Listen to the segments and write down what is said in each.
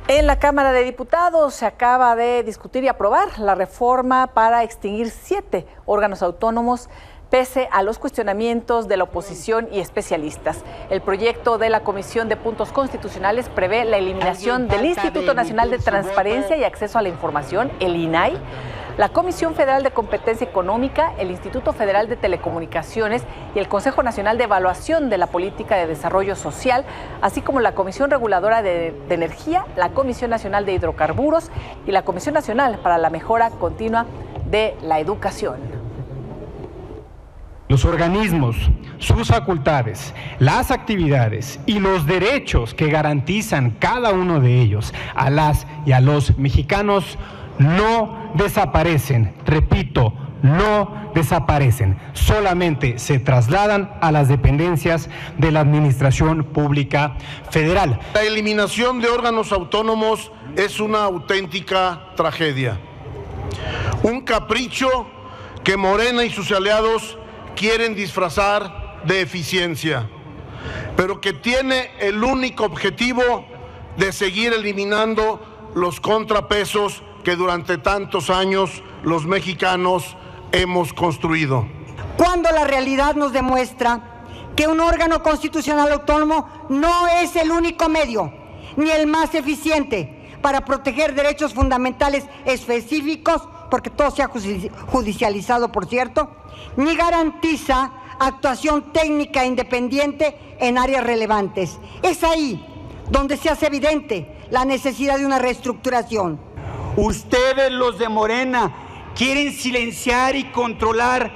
En la Cámara de Diputados se acaba de discutir y aprobar la reforma para extinguir 7 órganos autónomos pese a los cuestionamientos de la oposición y especialistas. El proyecto de la Comisión de Puntos Constitucionales prevé la eliminación del Instituto Nacional de Transparencia y Acceso a la Información, el INAI, la Comisión Federal de Competencia Económica, el Instituto Federal de Telecomunicaciones y el Consejo Nacional de Evaluación de la Política de Desarrollo Social, así como la Comisión Reguladora de Energía, la Comisión Nacional de Hidrocarburos y la Comisión Nacional para la Mejora Continua de la Educación. Los organismos, sus facultades, las actividades y los derechos que garantizan cada uno de ellos a las y a los mexicanos no desaparecen, repito, no desaparecen, solamente se trasladan a las dependencias de la Administración Pública Federal. La eliminación de órganos autónomos es una auténtica tragedia, un capricho que Morena y sus aliados quieren disfrazar de eficiencia, pero que tiene el único objetivo de seguir eliminando los contrapesos que durante tantos años los mexicanos hemos construido. Cuando la realidad nos demuestra que un órgano constitucional autónomo no es el único medio, ni el más eficiente para proteger derechos fundamentales específicos, porque todo se ha judicializado, por cierto, ni garantiza actuación técnica independiente en áreas relevantes. Es ahí donde se hace evidente la necesidad de una reestructuración. Ustedes, los de Morena, quieren silenciar y controlar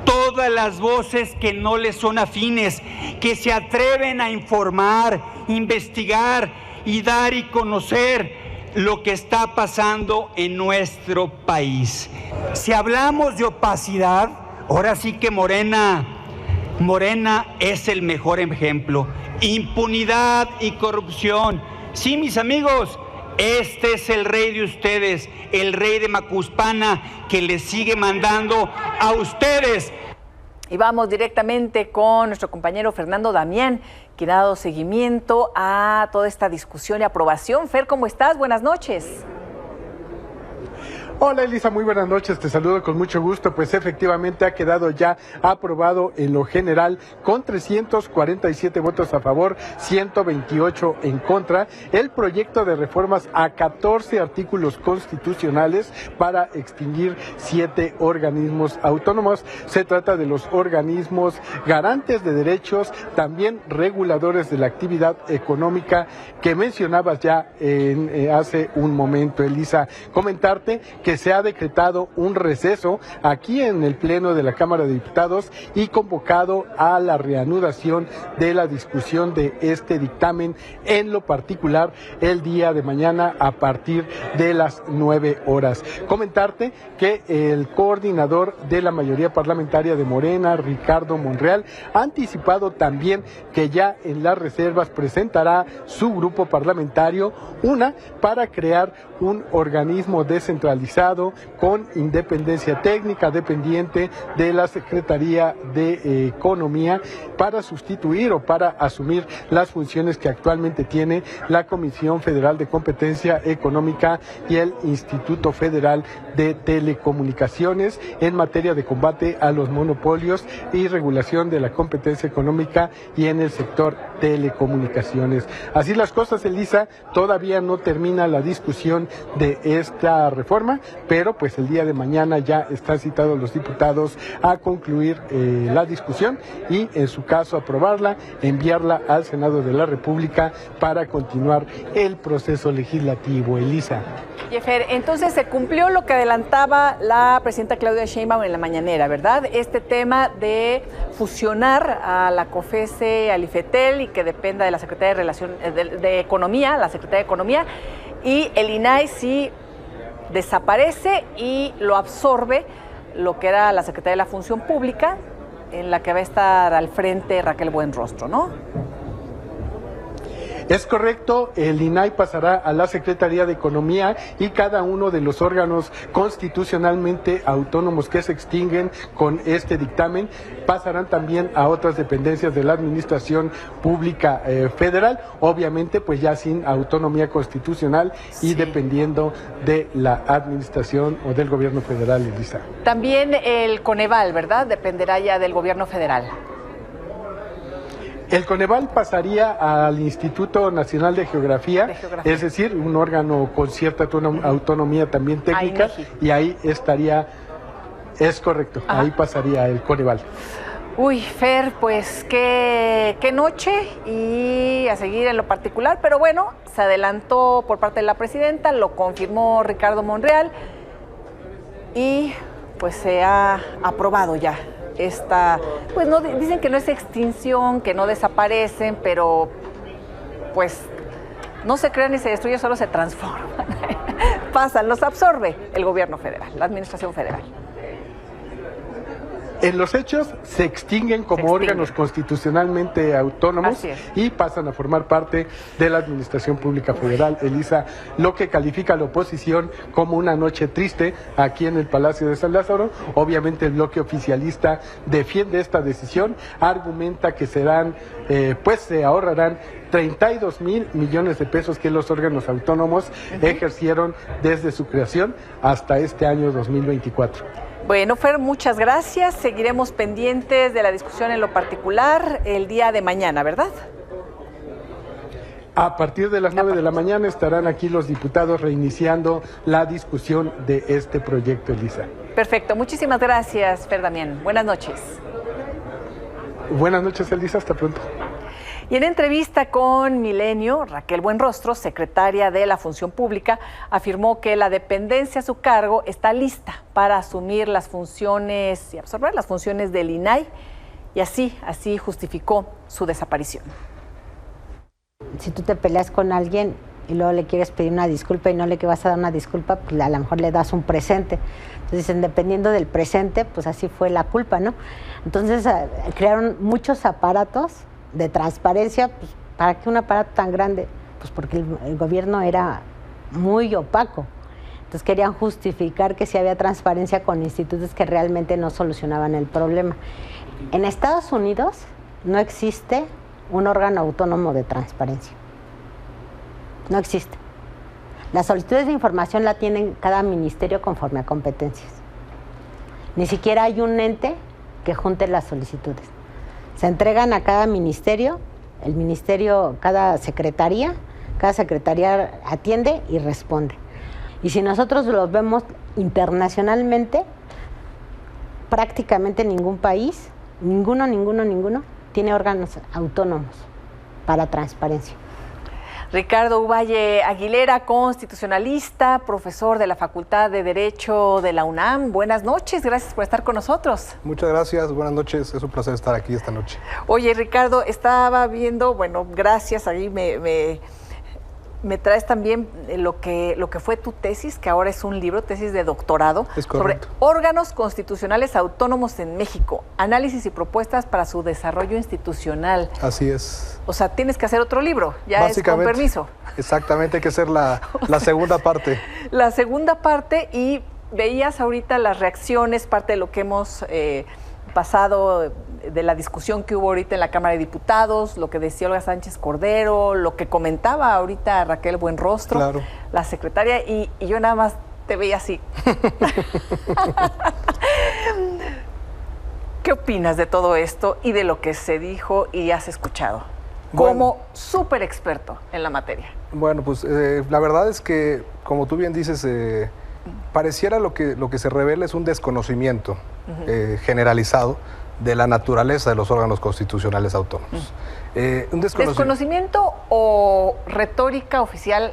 todas las voces que no les son afines, que se atreven a informar, investigar y dar y conocer lo que está pasando en nuestro país. Si hablamos de opacidad, ahora sí que Morena es el mejor ejemplo. Impunidad y corrupción. Sí, mis amigos, este es el rey de ustedes, el rey de Macuspana, que les sigue mandando a ustedes. Y vamos directamente con nuestro compañero Fernando Damián, quien ha dado seguimiento a toda esta discusión y aprobación. Fer, ¿cómo estás? Buenas noches. Hola Elisa, muy buenas noches, te saludo con mucho gusto. Pues efectivamente ha quedado ya aprobado en lo general con 347 votos a favor, 128 en contra, el proyecto de reformas a 14 artículos constitucionales para extinguir 7 organismos autónomos. Se trata de los organismos garantes de derechos, también reguladores de la actividad económica que mencionabas ya hace un momento, Elisa. Comentarte que se ha decretado un receso aquí en el Pleno de la Cámara de Diputados y convocado a la reanudación de la discusión de este dictamen, en lo particular el día de mañana a partir de las 9 horas. Comentarte que el coordinador de la mayoría parlamentaria de Morena, Ricardo Monreal, ha anticipado también que ya en las reservas presentará su grupo parlamentario una para crear un organismo descentralizado con independencia técnica dependiente de la Secretaría de Economía para sustituir o para asumir las funciones que actualmente tiene la Comisión Federal de Competencia Económica y el Instituto Federal de Telecomunicaciones en materia de combate a los monopolios y regulación de la competencia económica y en el sector telecomunicaciones. Así las cosas, Elisa, todavía no termina la discusión de esta reforma, pero pues el día de mañana ya están citados los diputados a concluir la discusión y en su caso aprobarla, enviarla al Senado de la República para continuar el proceso legislativo, Elisa. Jefer, entonces se cumplió lo que adelantaba la presidenta Claudia Sheinbaum en la mañanera, ¿verdad? Este tema de fusionar a la COFESE, al IFETEL y que dependa de la Secretaría de Economía, la Secretaría de Economía, y el INAI sí desaparece y lo absorbe lo que era la Secretaría de la Función Pública, en la que va a estar al frente Raquel Buenrostro, ¿no? Es correcto, el INAI pasará a la Secretaría de Economía y cada uno de los órganos constitucionalmente autónomos que se extinguen con este dictamen pasarán también a otras dependencias de la Administración Pública Federal, obviamente pues ya sin autonomía constitucional y dependiendo de la administración o del gobierno federal, Elisa. También el Coneval, ¿verdad? Dependerá ya del gobierno federal. El Coneval pasaría al Instituto Nacional de Geografía, es decir, un órgano con cierta autonomía también técnica, y ahí estaría, es correcto, ahí pasaría el Coneval. Uy, Fer, pues qué noche, y a seguir en lo particular, pero bueno, se adelantó por parte de la presidenta, lo confirmó Ricardo Monreal y pues se ha aprobado ya esta, pues no dicen que no es extinción, que no desaparecen, pero pues no se crean ni se destruyen, solo se transforman. Pasan, los absorbe el gobierno federal, la administración federal. En los hechos se extinguen como órganos constitucionalmente autónomos y pasan a formar parte de la Administración Pública Federal. Elisa, lo que califica a la oposición como una noche triste aquí en el Palacio de San Lázaro. Obviamente el bloque oficialista defiende esta decisión, argumenta que serán, pues se ahorrarán 32,000 millones de pesos que los órganos autónomos ejercieron desde su creación hasta este año 2024. Bueno, Fer, muchas gracias. Seguiremos pendientes de la discusión en lo particular el día de mañana, ¿verdad? A partir de las 9 de la mañana estarán aquí los diputados reiniciando la discusión de este proyecto, Elisa. Perfecto. Muchísimas gracias, Fer Damián. Buenas noches. Buenas noches, Elisa. Hasta pronto. Y en entrevista con Milenio, Raquel Buenrostro, secretaria de la Función Pública, afirmó que la dependencia a su cargo está lista para asumir las funciones y absorber las funciones del INAI, y así justificó su desaparición. Si tú te peleas con alguien y luego le quieres pedir una disculpa y no le vas a dar una disculpa, pues a lo mejor le das un presente. Entonces, dependiendo del presente, pues así fue la culpa, ¿no? Entonces, crearon muchos aparatos de transparencia. Pues, ¿para qué un aparato tan grande? Pues porque el gobierno era muy opaco. Entonces querían justificar que sí había transparencia con institutos que realmente no solucionaban el problema. En Estados Unidos no existe un órgano autónomo de transparencia. No existe. Las solicitudes de información la tienen cada ministerio conforme a competencias. Ni siquiera hay un ente que junte las solicitudes. Se entregan a cada ministerio, el ministerio, cada secretaría atiende y responde. Y si nosotros lo vemos internacionalmente, prácticamente ningún país, ninguno, tiene órganos autónomos para transparencia. Ricardo Uvalle Aguilera, constitucionalista, profesor de la Facultad de Derecho de la UNAM. Buenas noches, gracias por estar con nosotros. Muchas gracias, buenas noches, es un placer estar aquí esta noche. Oye, Ricardo, estaba viendo, bueno, gracias, ahí me traes también lo que fue tu tesis, que ahora es un libro, tesis de doctorado, sobre órganos constitucionales autónomos en México, análisis y propuestas para su desarrollo institucional. Así es. O sea, tienes que hacer otro libro, ya es con permiso. Exactamente, hay que hacer la segunda parte. La segunda parte, y veías ahorita las reacciones, parte de lo que hemos pasado, de la discusión que hubo ahorita en la Cámara de Diputados, lo que decía Olga Sánchez Cordero, lo que comentaba ahorita Raquel Buenrostro, claro, la secretaria, y yo nada más te veía así. ¿Qué opinas de todo esto y de lo que se dijo y has escuchado como súper experto en la materia? Bueno, pues la verdad es que, como tú bien dices, pareciera lo que se revela es un desconocimiento generalizado de la naturaleza de los órganos constitucionales autónomos. Un ¿Desconocimiento o retórica oficial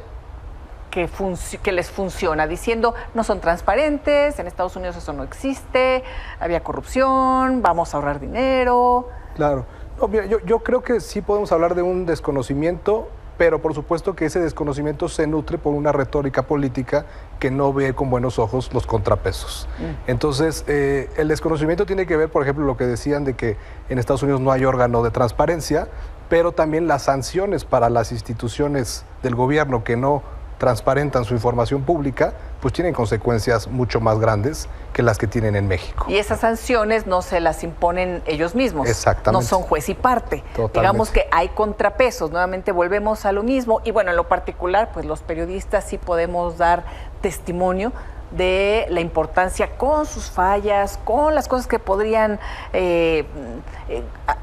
que les funciona, diciendo no son transparentes, en Estados Unidos eso no existe, había corrupción, vamos a ahorrar dinero? Claro. No, mira, yo creo que sí podemos hablar de un desconocimiento, pero por supuesto que ese desconocimiento se nutre por una retórica política que no ve con buenos ojos los contrapesos. Entonces, el desconocimiento tiene que ver, por ejemplo, lo que decían de que en Estados Unidos no hay órgano de transparencia, pero también las sanciones para las instituciones del gobierno que no transparentan su información pública, pues tienen consecuencias mucho más grandes que las que tienen en México. Y esas sanciones no se las imponen ellos mismos. Exactamente. No son juez y parte. Totalmente. Digamos que hay contrapesos. Nuevamente volvemos a lo mismo. Y bueno, en lo particular, pues los periodistas sí podemos dar testimonio de la importancia, con sus fallas, con las cosas que podrían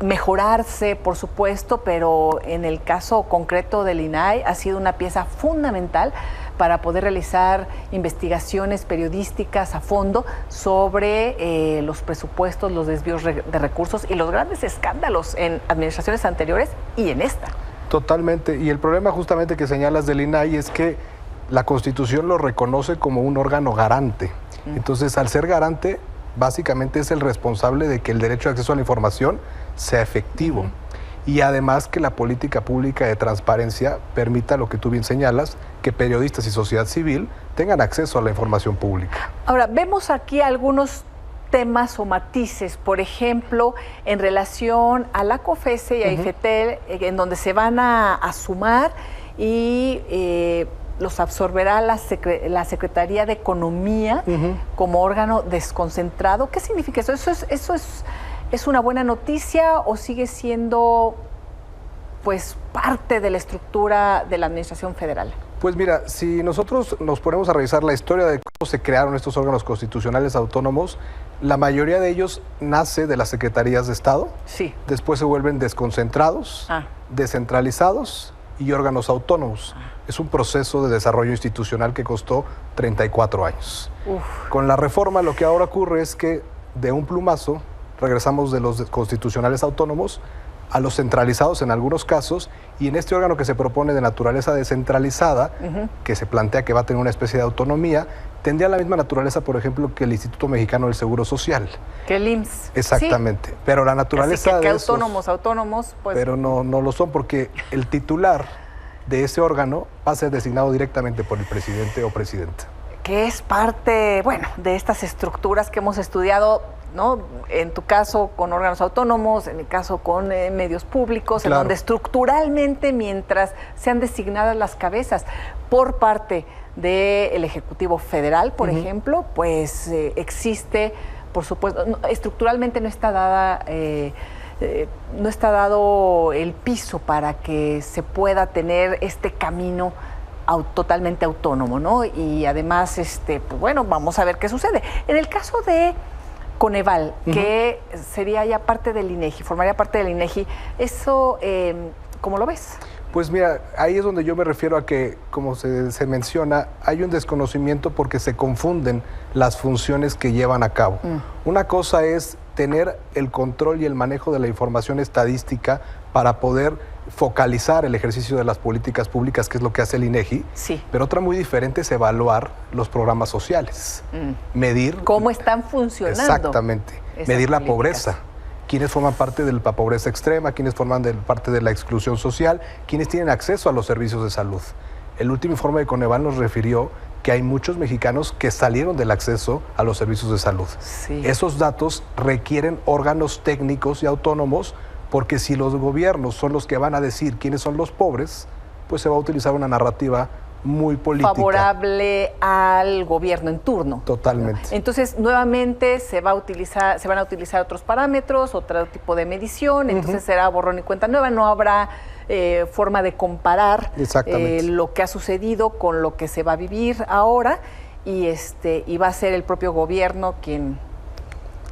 mejorarse, por supuesto, pero en el caso concreto del INAI ha sido una pieza fundamental para poder realizar investigaciones periodísticas a fondo sobre los presupuestos, los desvíos de recursos y los grandes escándalos en administraciones anteriores y en esta. Totalmente. Y el problema justamente que señalas del INAI es que la Constitución lo reconoce como un órgano garante. Entonces, al ser garante, básicamente es el responsable de que el derecho de acceso a la información sea efectivo. Y además que la política pública de transparencia permita lo que tú bien señalas, que periodistas y sociedad civil tengan acceso a la información pública. Ahora, vemos aquí algunos temas o matices, por ejemplo, en relación a la COFESE y a IFETEL, en donde se van a sumar y los absorberá la Secretaría de Economía como órgano desconcentrado. ¿Qué significa eso? ¿Eso es una buena noticia o sigue siendo pues parte de la estructura de la Administración Federal? Pues mira, si nosotros nos ponemos a revisar la historia de cómo se crearon estos órganos constitucionales autónomos, la mayoría de ellos nace de las secretarías de Estado, después se vuelven desconcentrados, descentralizados y órganos autónomos. Es un proceso de desarrollo institucional que costó 34 años. Con la reforma lo que ahora ocurre es que de un plumazo regresamos de los constitucionales autónomos a los centralizados en algunos casos, y en este órgano que se propone de naturaleza descentralizada, que se plantea que va a tener una especie de autonomía, tendría la misma naturaleza, por ejemplo, que el Instituto Mexicano del Seguro Social. Que el IMSS. Exactamente. Pero la naturaleza así que de autónomos, pues... Pero no lo son, porque el titular de ese órgano va a ser designado directamente por el presidente o presidenta. Que es parte, bueno, de estas estructuras que hemos estudiado, ¿no? En tu caso con órganos autónomos, en mi caso con medios públicos, en donde estructuralmente, mientras sean designadas las cabezas por parte del Ejecutivo Federal, por ejemplo, pues existe, por supuesto, estructuralmente no está dada... no está dado el piso para que se pueda tener este camino totalmente autónomo, ¿no? Y además, pues bueno, vamos a ver qué sucede. En el caso de Coneval, que sería ya parte del INEGI, formaría parte del INEGI, eso, ¿cómo lo ves? Pues mira, ahí es donde yo me refiero a que, como se menciona, hay un desconocimiento porque se confunden las funciones que llevan a cabo. Una cosa es tener el control y el manejo de la información estadística para poder focalizar el ejercicio de las políticas públicas, que es lo que hace el INEGI. Pero otra muy diferente es evaluar los programas sociales, medir... ¿Cómo están funcionando? Exactamente, medir la pobreza. Quiénes forman parte de la pobreza extrema, quiénes forman parte de la exclusión social, quiénes tienen acceso a los servicios de salud. El último informe de Coneval nos refirió que hay muchos mexicanos que salieron del acceso a los servicios de salud. Esos datos requieren órganos técnicos y autónomos, porque si los gobiernos son los que van a decir quiénes son los pobres, pues se va a utilizar una narrativa muy política. Favorable al gobierno en turno. Totalmente. Entonces, nuevamente se van a utilizar otros parámetros, otro tipo de medición, entonces será borrón y cuenta nueva, no habrá forma de comparar lo que ha sucedido con lo que se va a vivir ahora, y va a ser el propio gobierno quien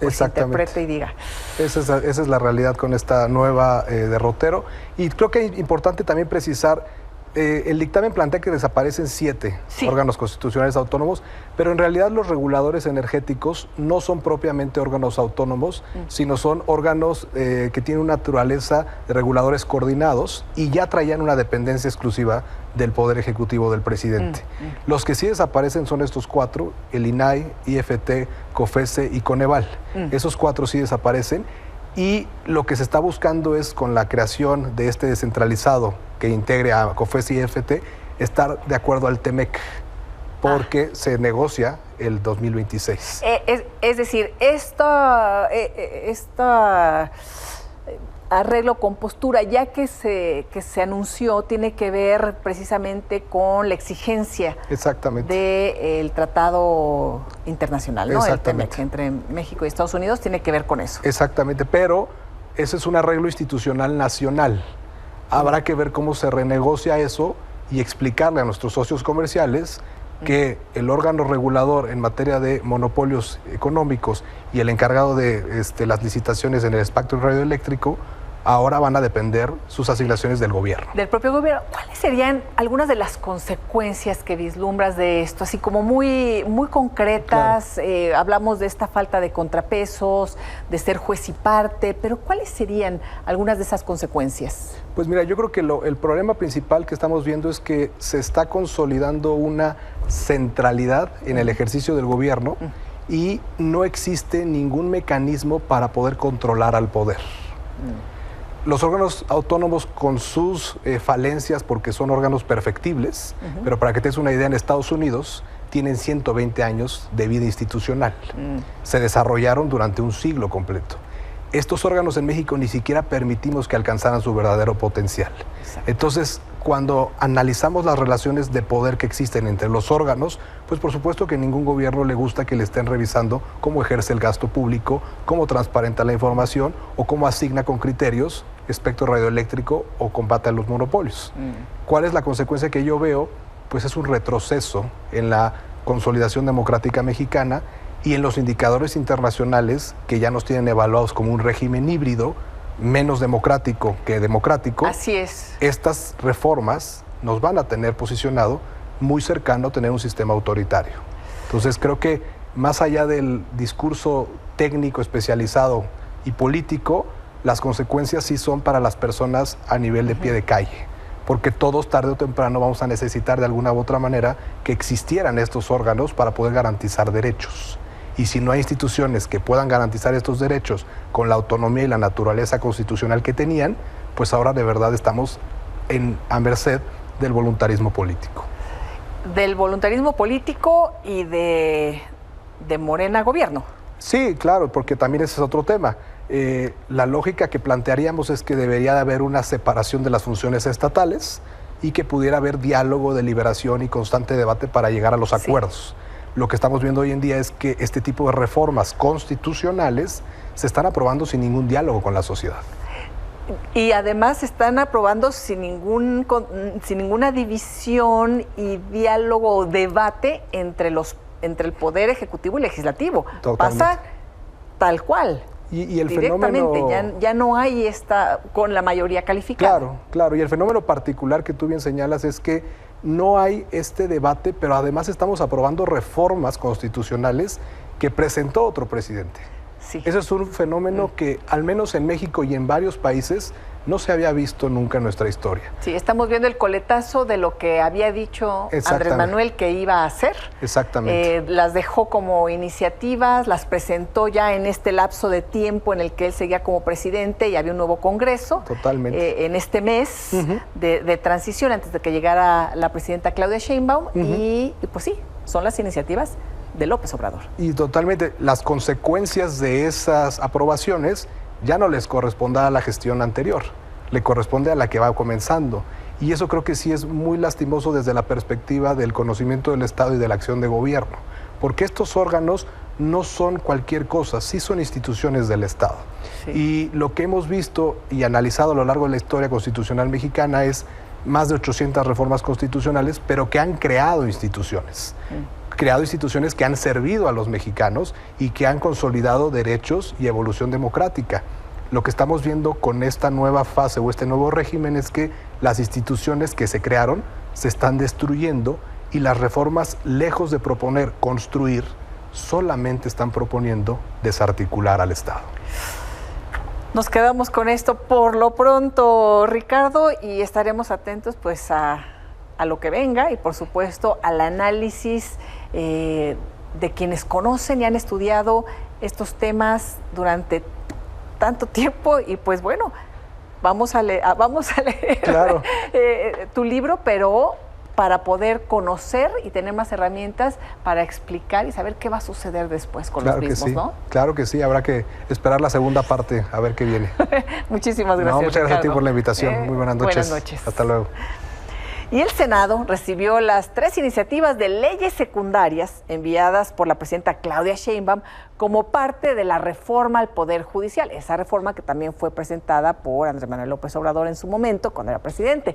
interprete y diga. Esa es la realidad con esta nueva derrotero. Y creo que es importante también precisar, el dictamen plantea que desaparecen 7 órganos constitucionales autónomos, pero en realidad los reguladores energéticos no son propiamente órganos autónomos, sino son órganos que tienen una naturaleza de reguladores coordinados y ya traían una dependencia exclusiva del Poder Ejecutivo del presidente. Los que sí desaparecen son estos 4, el INAI, IFT, COFESE y Coneval. Esos 4 sí desaparecen. Y lo que se está buscando es, con la creación de este descentralizado que integre a COFESE y IFT, estar de acuerdo al TEMEC, porque se negocia el 2026. Es decir, esta arreglo con postura, ya que se anunció, tiene que ver precisamente con la exigencia del tratado internacional, ¿no? El TEMEC, entre México y Estados Unidos, tiene que ver con eso. Exactamente, pero ese es un arreglo institucional nacional. Habrá que ver cómo se renegocia eso y explicarle a nuestros socios comerciales que el órgano regulador en materia de monopolios económicos y el encargado de las licitaciones en el espectro radioeléctrico ahora van a depender sus asignaciones del gobierno. Del propio gobierno. ¿Cuáles serían algunas de las consecuencias que vislumbras de esto? Así como muy concretas, claro. Hablamos de esta falta de contrapesos, de ser juez y parte, pero ¿cuáles serían algunas de esas consecuencias? Pues mira, yo creo que el problema principal que estamos viendo es que se está consolidando una centralidad en el ejercicio del gobierno y no existe ningún mecanismo para poder controlar al poder. Los órganos autónomos con sus falencias, porque son órganos perfectibles, pero para que te des una idea, en Estados Unidos tienen 120 años de vida institucional. Se desarrollaron durante un siglo completo. Estos órganos en México ni siquiera permitimos que alcanzaran su verdadero potencial. Exacto. Entonces, cuando analizamos las relaciones de poder que existen entre los órganos, pues por supuesto que a ningún gobierno le gusta que le estén revisando cómo ejerce el gasto público, cómo transparenta la información o cómo asigna con criterios espectro radioeléctrico o combate a los monopolios. ¿Cuál es la consecuencia que yo veo? Pues es un retroceso en la consolidación democrática mexicana y en los indicadores internacionales que ya nos tienen evaluados como un régimen híbrido, menos democrático que democrático. Así es. Estas reformas nos van a tener posicionado muy cercano a tener un sistema autoritario. Entonces creo que más allá del discurso técnico especializado y político, las consecuencias sí son para las personas a nivel de pie de calle, porque todos tarde o temprano vamos a necesitar de alguna u otra manera que existieran estos órganos para poder garantizar derechos. Y si no hay instituciones que puedan garantizar estos derechos con la autonomía y la naturaleza constitucional que tenían, pues ahora de verdad estamos a merced del voluntarismo político. Del voluntarismo político y de Morena gobierno. Sí, claro, porque también ese es otro tema. La lógica que plantearíamos es que debería de haber una separación de las funciones estatales y que pudiera haber diálogo, deliberación y constante debate para llegar a los acuerdos. Lo que estamos viendo hoy en día es que este tipo de reformas constitucionales se están aprobando sin ningún diálogo con la sociedad. Y además se están aprobando sin ninguna división y diálogo o debate entre el Poder Ejecutivo y Legislativo. Totalmente. Pasa tal cual. Y el directamente, fenómeno... ya no hay esta con la mayoría calificada. Claro. Y el fenómeno particular que tú bien señalas es que no hay este debate, pero además estamos aprobando reformas constitucionales que presentó otro presidente. Sí. Ese es un fenómeno que, al menos en México y en varios países, no se había visto nunca en nuestra historia. Sí, estamos viendo el coletazo de lo que había dicho Andrés Manuel que iba a hacer. Exactamente. Las dejó como iniciativas, las presentó ya en este lapso de tiempo en el que él seguía como presidente y había un nuevo Congreso. Totalmente. En este mes de transición, antes de que llegara la presidenta Claudia Sheinbaum. Y pues sí, son las iniciativas de López Obrador. Y totalmente, las consecuencias de esas aprobaciones ya no les corresponde a la gestión anterior, le corresponde a la que va comenzando. Y eso creo que sí es muy lastimoso desde la perspectiva del conocimiento del Estado y de la acción de gobierno, porque estos órganos no son cualquier cosa, sí son instituciones del Estado. Sí. Y lo que hemos visto y analizado a lo largo de la historia constitucional mexicana es más de 800 reformas constitucionales, pero que han creado instituciones. Creado instituciones que han servido a los mexicanos y que han consolidado derechos y evolución democrática. Lo que estamos viendo con esta nueva fase o este nuevo régimen es que las instituciones que se crearon se están destruyendo y las reformas, lejos de proponer construir, solamente están proponiendo desarticular al Estado. Nos quedamos con esto por lo pronto, Ricardo, y estaremos atentos pues a lo que venga y por supuesto al análisis de quienes conocen y han estudiado estos temas durante tanto tiempo y pues bueno, vamos a leer claro. Tu libro, pero para poder conocer y tener más herramientas para explicar y saber qué va a suceder después con los mismos, ¿no? Claro que sí, habrá que esperar la segunda parte a ver qué viene. Muchísimas gracias, muchas gracias a ti por la invitación. Muy buenas noches. Buenas noches. Hasta luego. Y el Senado recibió las 3 iniciativas de leyes secundarias enviadas por la presidenta Claudia Sheinbaum como parte de la reforma al Poder Judicial. Esa reforma que también fue presentada por Andrés Manuel López Obrador en su momento, cuando era presidente.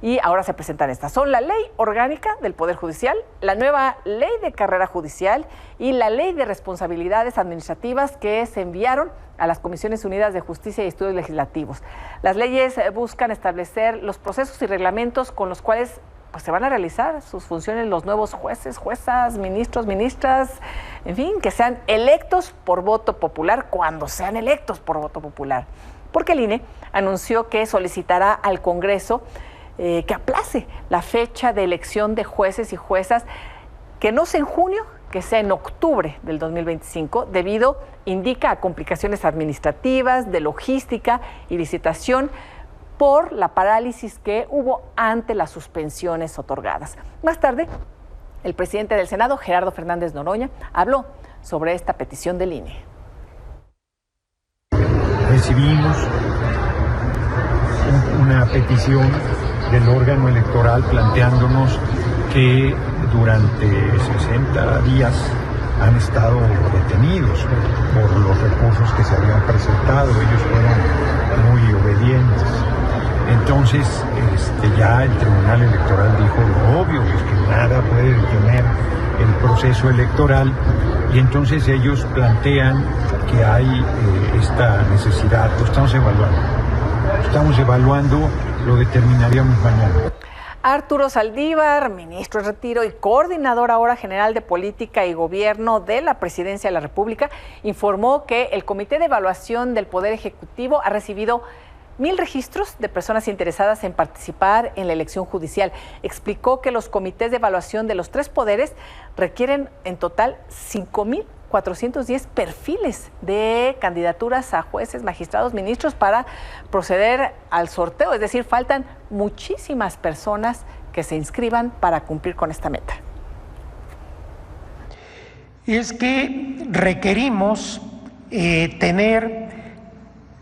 Y ahora se presentan estas. Son la Ley Orgánica del Poder Judicial, la nueva Ley de Carrera Judicial y la Ley de Responsabilidades Administrativas que se enviaron a las Comisiones Unidas de Justicia y Estudios Legislativos. Las leyes buscan establecer los procesos y reglamentos con los cuales pues, se van a realizar sus funciones los nuevos jueces, juezas, ministros, ministras, en fin, que sean electos por voto popular cuando sean electos por voto popular. Porque el INE anunció que solicitará al Congreso que aplace la fecha de elección de jueces y juezas, que no sea en junio, que sea en octubre del 2025, debido, indica, a complicaciones administrativas, de logística y licitación por la parálisis que hubo ante las suspensiones otorgadas. Más tarde, el presidente del Senado, Gerardo Fernández Noroña, habló sobre esta petición del INE. Recibimos una petición del órgano electoral planteándonos que durante 60 días han estado detenidos por los recursos que se habían presentado. Ellos fueron muy obedientes. Entonces, ya el Tribunal Electoral dijo lo obvio, pues que nada puede detener el proceso electoral, y entonces ellos plantean que hay esta necesidad. Lo estamos evaluando, lo determinaríamos mañana. Arturo Saldívar, ministro en retiro y coordinador ahora general de Política y Gobierno de la Presidencia de la República, informó que el Comité de Evaluación del Poder Ejecutivo ha recibido 1,000 registros de personas interesadas en participar en la elección judicial. Explicó que los comités de evaluación de los 3 poderes requieren en total 5,410 perfiles de candidaturas a jueces, magistrados, ministros para proceder al sorteo. Es decir, faltan muchísimas personas que se inscriban para cumplir con esta meta. Es que requerimos tener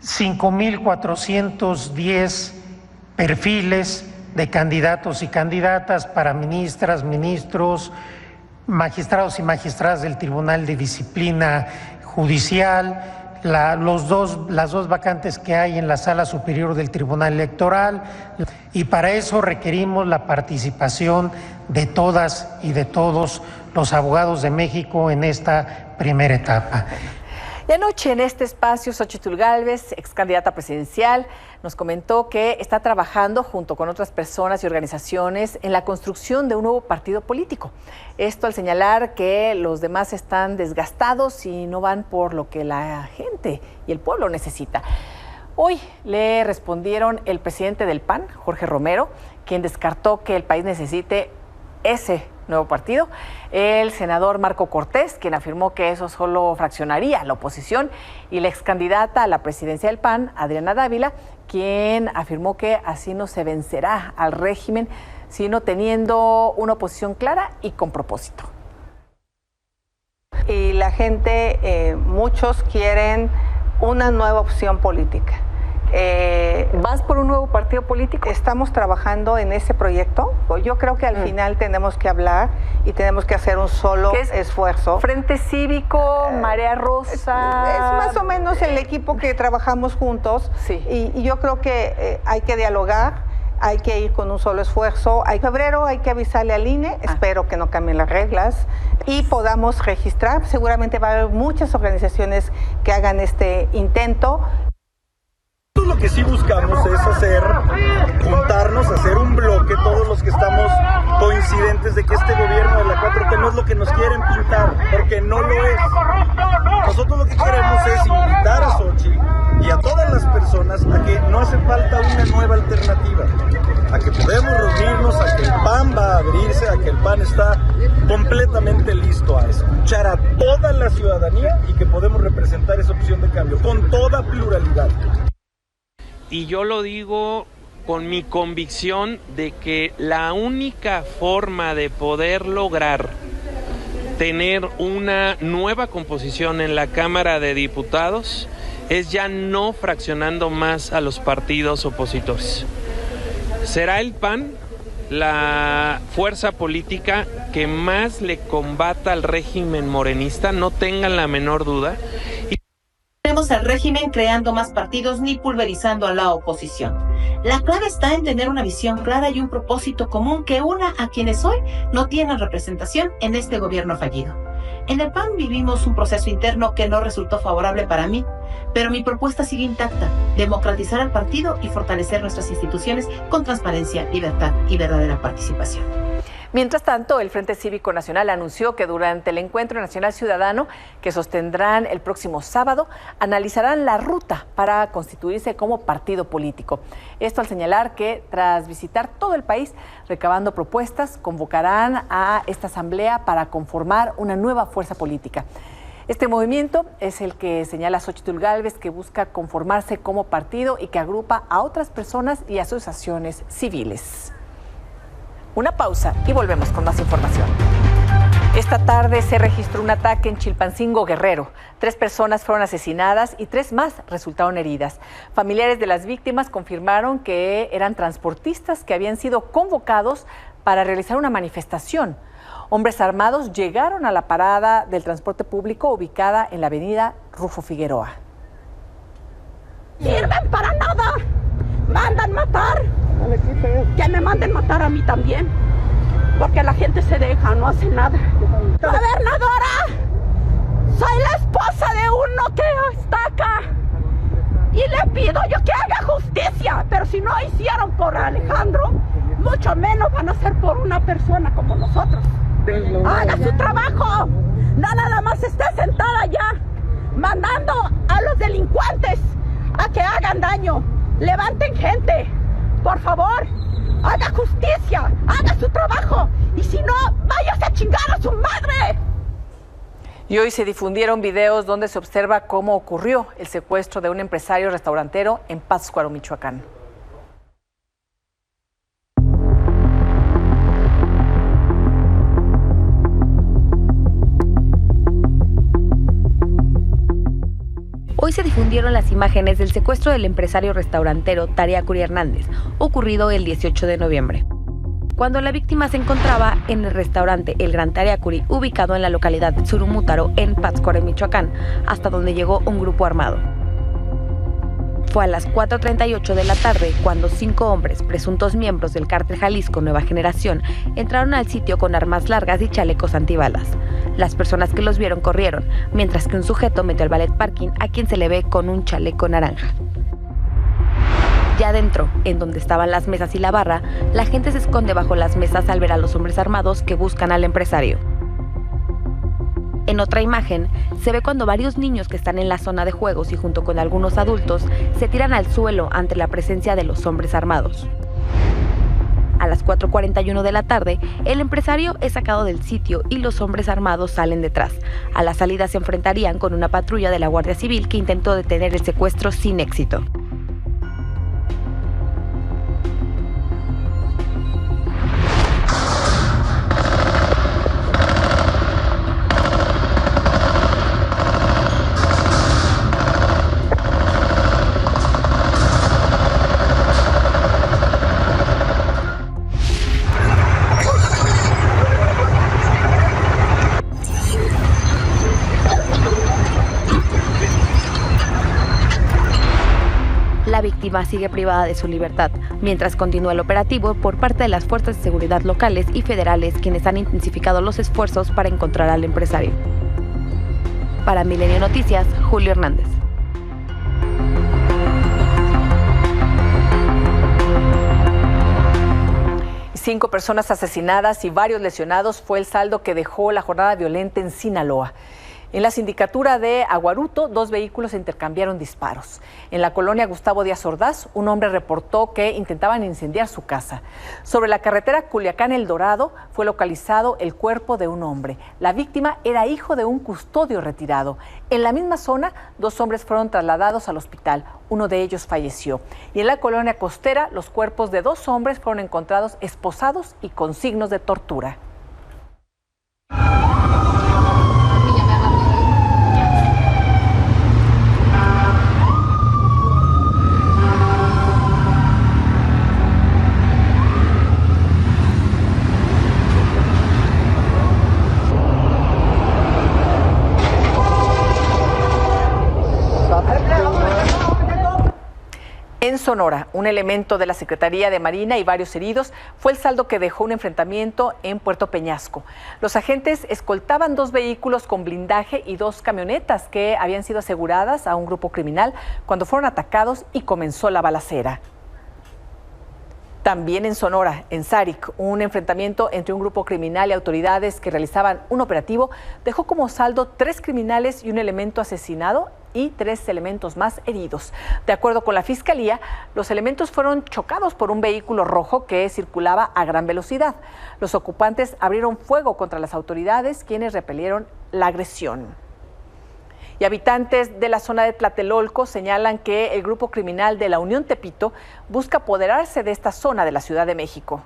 5,410 perfiles de candidatos y candidatas para ministras, ministros, magistrados y magistradas del Tribunal de Disciplina Judicial, las dos vacantes que hay en la Sala Superior del Tribunal Electoral, y para eso requerimos la participación de todas y de todos los abogados de México en esta primera etapa. Y anoche en este espacio, Xóchitl Gálvez, ex candidata presidencial, nos comentó que está trabajando junto con otras personas y organizaciones en la construcción de un nuevo partido político. Esto al señalar que los demás están desgastados y no van por lo que la gente y el pueblo necesita. Hoy le respondieron el presidente del PAN, Jorge Romero, quien descartó que el país necesite ese nuevo partido, el senador Marco Cortés, quien afirmó que eso solo fraccionaría la oposición, y la excandidata a la presidencia del PAN, Adriana Dávila, quien afirmó que así no se vencerá al régimen, sino teniendo una oposición clara y con propósito. Y la gente, muchos quieren una nueva opción política. ¿Vas por un nuevo partido político? Estamos trabajando en ese proyecto. Yo creo que al final tenemos que hablar y tenemos que hacer un solo esfuerzo. Frente Cívico, Marea Rosa. Es más o menos el equipo que trabajamos juntos. Sí. Y yo creo que hay que dialogar, hay que ir con un solo esfuerzo. En febrero hay que avisarle al INE, espero que no cambien las reglas, y podamos registrar. Seguramente va a haber muchas organizaciones que hagan este intento. Lo que sí buscamos es juntarnos, hacer un bloque, todos los que estamos coincidentes de que este gobierno de la 4T no es lo que nos quieren pintar, porque no lo es. Nosotros lo que queremos es invitar a Xóchitl y a todas las personas a que no hace falta una nueva alternativa, a que podemos reunirnos, a que el PAN va a abrirse, a que el PAN está completamente listo a escuchar a toda la ciudadanía y que podemos representar esa opción de cambio con toda pluralidad. Y yo lo digo con mi convicción de que la única forma de poder lograr tener una nueva composición en la Cámara de Diputados es ya no fraccionando más a los partidos opositores. Será el PAN la fuerza política que más le combata al régimen morenista, no tengan la menor duda. Tenemos al régimen creando más partidos ni pulverizando a la oposición. La clave está en tener una visión clara y un propósito común que una a quienes hoy no tienen representación en este gobierno fallido. En el PAN vivimos un proceso interno que no resultó favorable para mí, pero mi propuesta sigue intacta: democratizar al partido y fortalecer nuestras instituciones con transparencia, libertad y verdadera participación. Mientras tanto, el Frente Cívico Nacional anunció que durante el Encuentro Nacional Ciudadano que sostendrán el próximo sábado, analizarán la ruta para constituirse como partido político. Esto al señalar que tras visitar todo el país, recabando propuestas, convocarán a esta asamblea para conformar una nueva fuerza política. Este movimiento es el que señala Xóchitl Gálvez, que busca conformarse como partido y que agrupa a otras personas y asociaciones civiles. Una pausa y volvemos con más información. Esta tarde se registró un ataque en Chilpancingo, Guerrero. 3 personas fueron asesinadas y 3 más resultaron heridas. Familiares de las víctimas confirmaron que eran transportistas que habían sido convocados para realizar una manifestación. Hombres armados llegaron a la parada del transporte público ubicada en la avenida Rufo Figueroa. ¡Sirven para nada! ¡Mandan matar! Que me manden matar a mí también, porque la gente se deja, no hace nada. Gobernadora, soy la esposa de uno que está acá y le pido yo que haga justicia, pero si no hicieron por Alejandro, mucho menos van a hacer por una persona como nosotros. Haga su trabajo, no nada más esté sentada ya mandando a los delincuentes a que hagan daño. Levanten gente, por favor, haga justicia, haga su trabajo y si no, váyase a chingar a su madre. Y hoy se difundieron videos donde se observa cómo ocurrió el secuestro de un empresario restaurantero en Pátzcuaro, Michoacán. Hoy se difundieron las imágenes del secuestro del empresario restaurantero Tariacuri Hernández, ocurrido el 18 de noviembre. Cuando la víctima se encontraba en el restaurante El Gran Tariacuri, ubicado en la localidad de Surumútaro, en Pátzcuaro, Michoacán, hasta donde llegó un grupo armado. Fue a las 4:38 de la tarde cuando 5 hombres, presuntos miembros del cártel Jalisco Nueva Generación, entraron al sitio con armas largas y chalecos antibalas. Las personas que los vieron corrieron, mientras que un sujeto metió al valet parking a quien se le ve con un chaleco naranja. Ya adentro, en donde estaban las mesas y la barra, la gente se esconde bajo las mesas al ver a los hombres armados que buscan al empresario. En otra imagen, se ve cuando varios niños que están en la zona de juegos y junto con algunos adultos se tiran al suelo ante la presencia de los hombres armados. A las 4:41 de la tarde, el empresario es sacado del sitio y los hombres armados salen detrás. A la salida se enfrentarían con una patrulla de la Guardia Civil que intentó detener el secuestro sin éxito. La víctima sigue privada de su libertad, mientras continúa el operativo por parte de las fuerzas de seguridad locales y federales, quienes han intensificado los esfuerzos para encontrar al empresario. Para Milenio Noticias, Julio Hernández. Cinco personas asesinadas y varios lesionados fue el saldo que dejó la jornada violenta en Sinaloa. En la sindicatura de Aguaruto, 2 vehículos intercambiaron disparos. En la colonia Gustavo Díaz Ordaz, un hombre reportó que intentaban incendiar su casa. Sobre la carretera Culiacán-El Dorado fue localizado el cuerpo de un hombre. La víctima era hijo de un custodio retirado. En la misma zona, 2 hombres fueron trasladados al hospital. Uno de ellos falleció. Y en la colonia costera, los cuerpos de 2 hombres fueron encontrados esposados y con signos de tortura. En Sonora, un elemento de la Secretaría de Marina y varios heridos fue el saldo que dejó un enfrentamiento en Puerto Peñasco. Los agentes escoltaban 2 vehículos con blindaje y 2 camionetas que habían sido aseguradas a un grupo criminal cuando fueron atacados y comenzó la balacera. También en Sonora, en Sáric, un enfrentamiento entre un grupo criminal y autoridades que realizaban un operativo dejó como saldo 3 criminales y un elemento asesinado y 3 elementos más heridos. De acuerdo con la Fiscalía, los elementos fueron chocados por un vehículo rojo que circulaba a gran velocidad. Los ocupantes abrieron fuego contra las autoridades, quienes repelieron la agresión. Y habitantes de la zona de Tlatelolco señalan que el grupo criminal de la Unión Tepito busca apoderarse de esta zona de la Ciudad de México.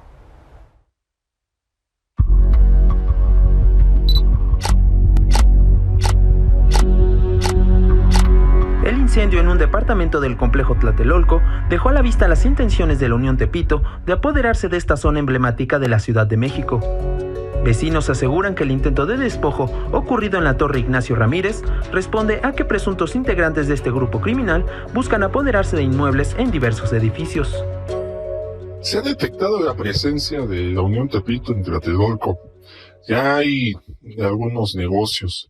El incendio en un departamento del complejo Tlatelolco dejó a la vista las intenciones de la Unión Tepito de apoderarse de esta zona emblemática de la Ciudad de México. Vecinos aseguran que el intento de despojo ocurrido en la Torre Ignacio Ramírez responde a que presuntos integrantes de este grupo criminal buscan apoderarse de inmuebles en diversos edificios. Se ha detectado la presencia de la Unión Tepito en Tlatelolco. Ya hay algunos negocios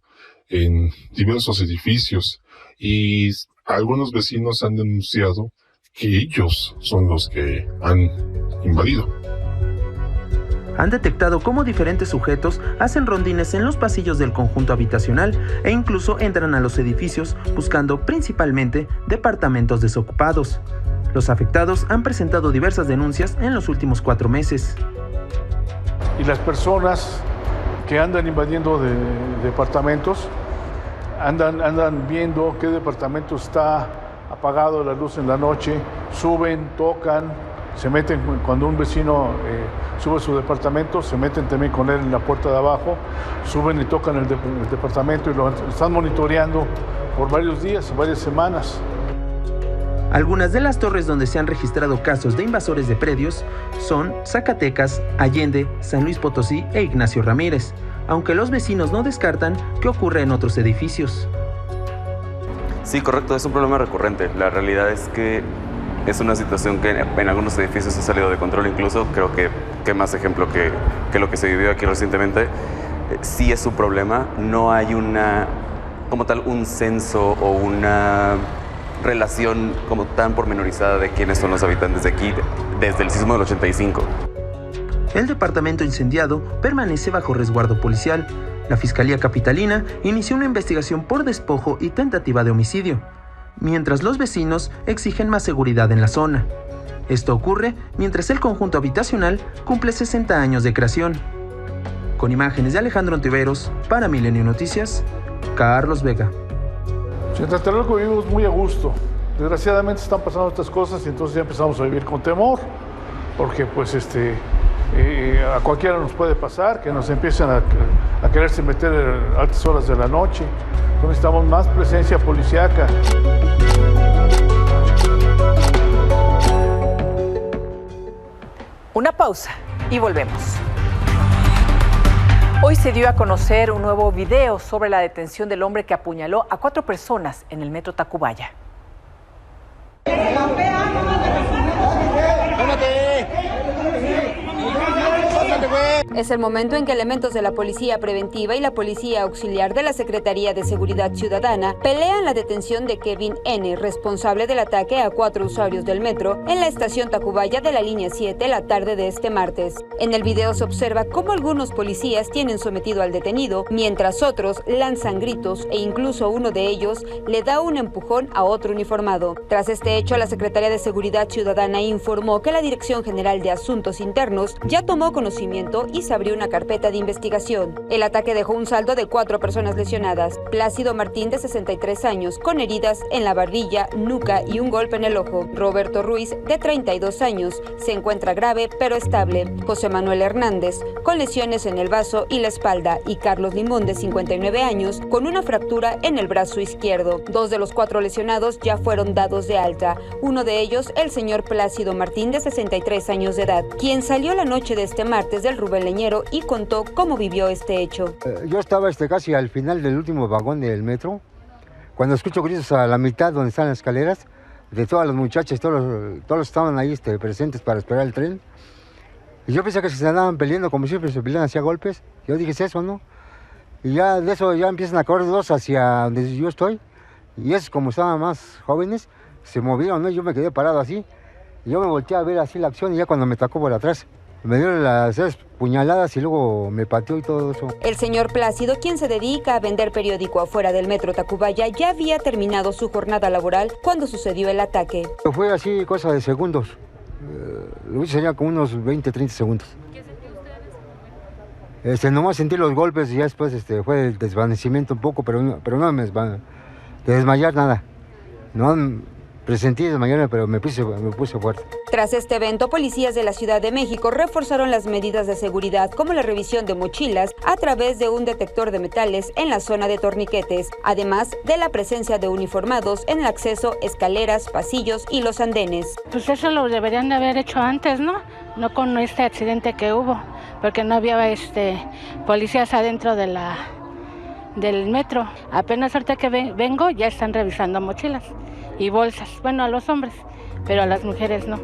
en diversos edificios y algunos vecinos han denunciado que ellos son los que han invadido. Han detectado cómo diferentes sujetos hacen rondines en los pasillos del conjunto habitacional e incluso entran a los edificios buscando principalmente departamentos desocupados. Los afectados han presentado diversas denuncias en los últimos 4 meses. Y las personas que andan invadiendo departamentos andan viendo qué departamento está apagado la luz en la noche, suben, tocan, se meten cuando un vecino sube a su departamento, se meten también con él en la puerta de abajo, suben y tocan el departamento y lo están monitoreando por varios días, varias semanas. Algunas de las torres donde se han registrado casos de invasores de predios son Zacatecas, Allende, San Luis Potosí e Ignacio Ramírez, aunque los vecinos no descartan que ocurra en otros edificios. Sí, correcto, es un problema recurrente. La realidad es que es una situación que en algunos edificios ha salido de control, incluso creo que más ejemplo que lo que se vivió aquí recientemente. Sí es un problema, no hay como tal un censo o una relación como tan pormenorizada de quiénes son los habitantes de aquí desde el sismo del 85. El departamento incendiado permanece bajo resguardo policial. La Fiscalía Capitalina inició una investigación por despojo y tentativa de homicidio, mientras los vecinos exigen más seguridad en la zona. Esto ocurre mientras el conjunto habitacional cumple 60 años de creación. Con imágenes de Alejandro Ontiveros, para Milenio Noticias, Carlos Vega. En Tlatelolco vivimos muy a gusto. Desgraciadamente están pasando estas cosas y entonces ya empezamos a vivir con temor, porque pues a cualquiera nos puede pasar, que nos empiecen a quererse meter a altas horas de la noche. Entonces necesitamos más presencia policíaca. Una pausa y volvemos. Hoy se dio a conocer un nuevo video sobre la detención del hombre que apuñaló a 4 personas en el metro Tacubaya. Es el momento en que elementos de la Policía Preventiva y la Policía Auxiliar de la Secretaría de Seguridad Ciudadana pelean la detención de Kevin N., responsable del ataque a 4 usuarios del metro en la estación Tacubaya de la línea 7 la tarde de este martes. En el video se observa cómo algunos policías tienen sometido al detenido, mientras otros lanzan gritos e incluso uno de ellos le da un empujón a otro uniformado. Tras este hecho, la Secretaría de Seguridad Ciudadana informó que la Dirección General de Asuntos Internos ya tomó conocimiento y se abrió una carpeta de investigación. El ataque dejó un saldo de 4 personas lesionadas. Plácido Martín, de 63 años, con heridas en la barbilla, nuca y un golpe en el ojo. Roberto Ruiz, de 32 años, se encuentra grave pero estable. José Manuel Hernández, con lesiones en el vaso y la espalda. Y Carlos Limón, de 59 años, con una fractura en el brazo izquierdo. 2 de los 4 lesionados ya fueron dados de alta. Uno de ellos, el señor Plácido Martín, de 63 años de edad, quien salió la noche de este martes del Rubén Leñero y contó cómo vivió este hecho. Yo estaba casi al final del último vagón del metro, cuando escucho gritos a la mitad donde están las escaleras, de todas las muchachas, todos estaban ahí presentes para esperar el tren. Y yo pensé que se andaban peleando, como siempre se pelean hacia golpes. Yo dije, ¿es eso, no? Y ya de eso ya empiezan a correr 2 hacia donde yo estoy. Y esos, como estaban más jóvenes, se movieron, ¿no? Yo me quedé parado así. Y yo me volteé a ver así la acción y ya cuando me tacó por atrás, me dieron las 6 puñaladas y luego me pateó y todo eso. El señor Plácido, quien se dedica a vender periódico afuera del metro Tacubaya, ya había terminado su jornada laboral cuando sucedió el ataque. Fue así, cosa de segundos. Lo hice ya con unos 20, 30 segundos. ¿Qué sintió usted en ese momento? Nomás sentí los golpes y ya después fue el desvanecimiento un poco, pero no me de desmayar nada. No presentí desmayarme, pero me puse fuerte. Tras este evento, policías de la Ciudad de México reforzaron las medidas de seguridad, como la revisión de mochilas a través de un detector de metales en la zona de torniquetes, además de la presencia de uniformados en el acceso, escaleras, pasillos y los andenes. Pues eso lo deberían de haber hecho antes, ¿no? No con este accidente que hubo, porque no había policías adentro del metro. Apenas ahorita que vengo ya están revisando mochilas y bolsas, bueno, a los hombres, pero a las mujeres no.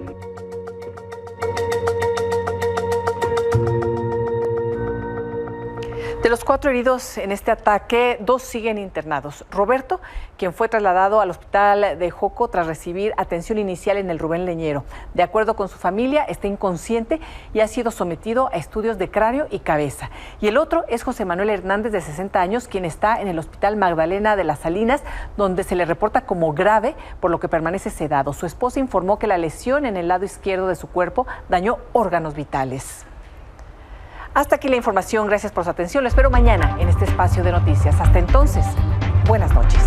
De los 4 heridos en este ataque, 2 siguen internados. Roberto, quien fue trasladado al hospital de Joco tras recibir atención inicial en el Rubén Leñero. De acuerdo con su familia, está inconsciente y ha sido sometido a estudios de cráneo y cabeza. Y el otro es José Manuel Hernández, de 60 años, quien está en el Hospital Magdalena de las Salinas, donde se le reporta como grave, por lo que permanece sedado. Su esposa informó que la lesión en el lado izquierdo de su cuerpo dañó órganos vitales. Hasta aquí la información, gracias por su atención. Lo espero mañana en este espacio de noticias. Hasta entonces, buenas noches.